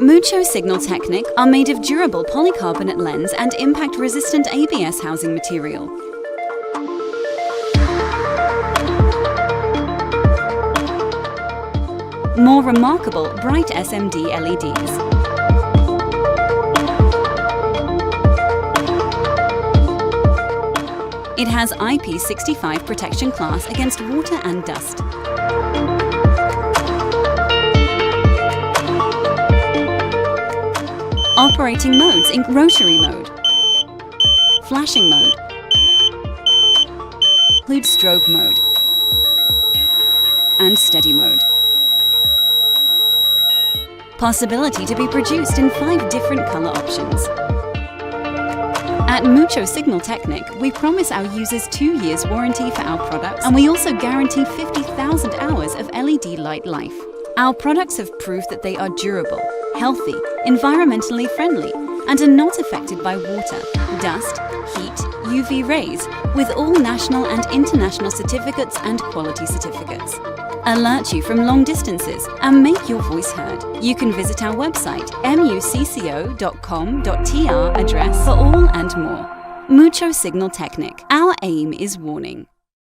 Mucco Signal Technic are made of durable polycarbonate lens and impact-resistant ABS housing material. More remarkable, bright SMD LEDs. It has IP65 protection class against water and dust. Operating modes in rotary mode, flashing mode, include strobe mode, and steady mode. Possibility to be produced in 5 different color options. At Mucco Signal Technic, we promise our users 2 years warranty for our products, and we also guarantee 50,000 hours of LED light life. Our products have proved that they are durable, healthy, environmentally friendly, and are not affected by water, dust, heat, UV rays, with all national and international certificates and quality certificates. Alert you from long distances and make your voice heard. You can visit our website mucco.com.tr address for all and more. Mucco Signal Technic. Our aim is warning.